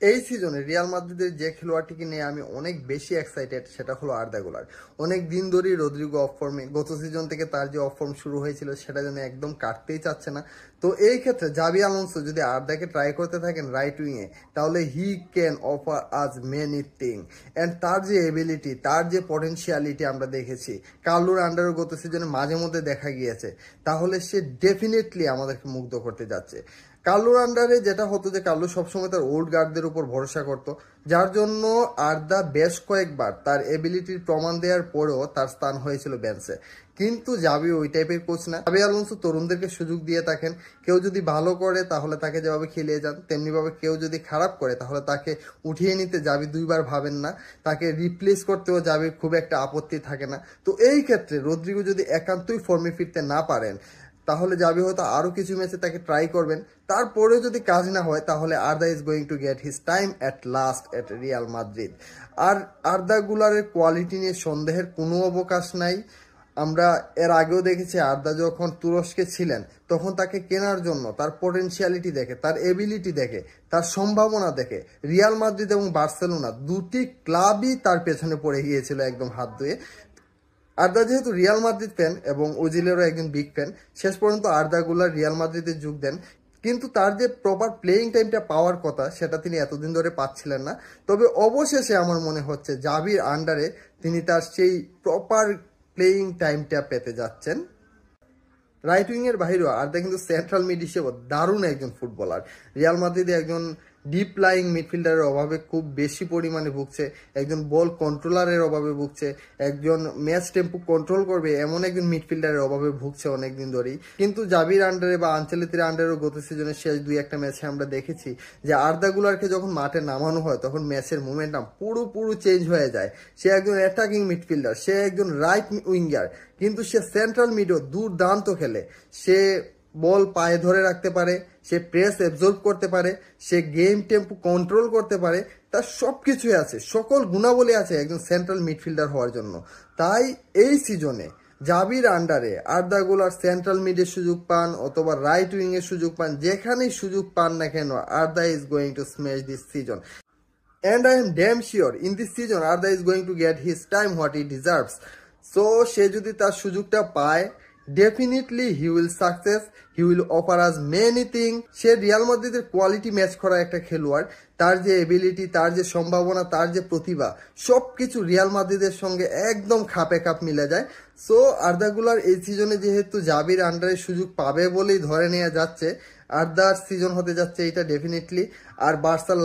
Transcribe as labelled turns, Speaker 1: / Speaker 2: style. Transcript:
Speaker 1: এই সিজনে রিয়াল মাদ্রিদের যে খেলোয়াড়টিকে নিয়ে আমি অনেক বেশি এক্সাইটেড সেটা হলো আর্দা গুলার। অনেক দিন ধরেই রদ্রিগো অফ ফর্মে, গত সিজন থেকে তার যে অফ ফর্ম শুরু হয়েছিল সেটা যেন একদম কাটতেই চাচ্ছে না। তো এই ক্ষেত্রে জাবি আলোনসো যদি আর্দাকে ট্রাই করতে থাকেন রাইট উইংয়ে, তাহলে হি ক্যান অফার আজ মেনি থিং। অ্যান্ড তার যে এবিলিটি, তার যে পটেনশিয়ালিটি আমরা দেখেছি কার্লোর আন্ডারও গত সিজনে মাঝে মধ্যে দেখা গিয়েছে, তাহলে সে ডেফিনেটলি আমাদেরকে মুগ্ধ করতে যাচ্ছে। কার্লোর আন্ডারে যেটা হতো যে কার্লো সবসময় তার ওল্ড গার্ডদের উপর ভরসা করত, যার জন্য আর্দা বেশ কয়েকবার তার এবিলিটির প্রমাণ দেওয়ার পরেও তার স্থান হয়েছিল বেঞ্চে। কিন্তু জাবি ওই টাইপের কোচ না। জাবি আলোনসো তরুণদেরকে সুযোগ দিয়ে থাকেন, কেউ যদি ভালো করে তাহলে তাকে যেভাবে খেলিয়ে যান, তেমনিভাবে কেউ যদি খারাপ করে তাহলে তাকে উঠিয়ে নিতে জাবি দুইবার ভাবেন না, তাকে রিপ্লেস করতেও জাবির খুব একটা আপত্তি থাকে না। তো এই ক্ষেত্রে রদ্রিগো যদি একান্তই ফর্মে ফিরতে না পারেন তাহলে জাবি হয়তো আরও কিছু ম্যাচে তাকে ট্রাই করবেন, তারপরেও যদি কাজ না হয় তাহলে Arda is going to get his time at last at Real Madrid. আর আর্দা গুলারের কোয়ালিটি নিয়ে সন্দেহের কোনো অবকাশ নাই। আমরা এর আগেও দেখেছি আর্দা যখন তুরস্কে ছিলেন তখন তাকে কেনার জন্য তার পটেনশিয়ালিটি দেখে, তার এবিলিটি দেখে, তার সম্ভাবনা দেখে রিয়াল মাদ্রিদ এবং বার্সেলোনা দুটি ক্লাবই তার পেছনে পড়ে গিয়েছিল একদম হাত ধুয়ে। আর্দা যেহেতু রিয়াল মাদ্রিদ ফ্যান এবং ওজিলেরও একজন বিগ ফ্যান, শেষ পর্যন্ত আর্দা গুলার রিয়াল মাদ্রিদে যোগ দেন। কিন্তু তার যে প্রপার প্লেয়িং টাইমটা পাওয়ার কথা সেটা তিনি এতদিন ধরে পাচ্ছিলেন না। তবে অবশেষে আমার মনে হচ্ছে জাবির আন্ডারে তিনি তার সেই প্রপার প্লেয়িং টাইমটা পেতে যাচ্ছেন। রাইট উইংয়ের বাইরেও আর্দা কিন্তু সেন্ট্রাল মিড হিসেবে দারুণ একজন ফুটবলার। রিয়াল মাদ্রিদে একজন ডিপ লাইং মিডফিল্ডারের অভাবে খুব বেশি পরিমাণে ভুগছে, একজন বল কন্ট্রোলারের অভাবে ভুগছে, একজন ম্যাচ টেম্পো কন্ট্রোল করবে এমন একজন মিডফিল্ডারের অভাবে ভুগছে অনেকদিন ধরেই। কিন্তু জাবির আন্ডারে বা আনচেলত্তির আন্ডারেও গত সিজনের শেষ দুই একটা ম্যাচে আমরা দেখেছি যে আর্দা গুলারকে যখন মাঠে নামানো হয় তখন ম্যাচের মোমেন্টাম পুরো চেঞ্জ হয়ে যায়। সে একজন অ্যাটাকিং মিডফিল্ডার, সে একজন রাইট উইঙ্গার, কিন্তু সে সেন্ট্রাল মিডও দুর্দান্ত খেলে। সে বল পায়ে ধরে রাখতে পারে, সে প্রেস অ্যাবজর্ব করতে পারে, সে গেম টেম্পো কন্ট্রোল করতে পারে, তার সব কিছুই আছে, সকল গুণাবলী আছে একজন সেন্ট্রাল মিডফিল্ডার হওয়ার জন্য। তাই এই সিজনে জাবির আন্ডারে আর্দা গুলার সেন্ট্রাল মিডের সুযোগ পান অথবা রাইট উইংয়ের সুযোগ পান, যেখানেই সুযোগ পান না কেন আর্দা is going two smash this season. And I am damn sure in this season Arda is going to get his time what he deserves. So সে যদি তার সুযোগটা পায় definitely he will success, he will offer us many thing. Say Real মাদ্রিদের quality match করা একটা খেলোয়াড়, তার যে এবিলিটি, তার যে সম্ভাবনা, তার যে প্রতিভা, সব কিছু রিয়াল মাদ্রিদের সঙ্গে একদম খাপে খাপ মিলে যায়। সো আর্দা গুলার এই সিজনে যেহেতু জাবির আন্ডারে সুযোগ পাবে বলেই ধরে নেওয়া যাচ্ছে, আর্দার সিজন হতে যাচ্ছে এটা ডেফিনেটলি। আর বার্সার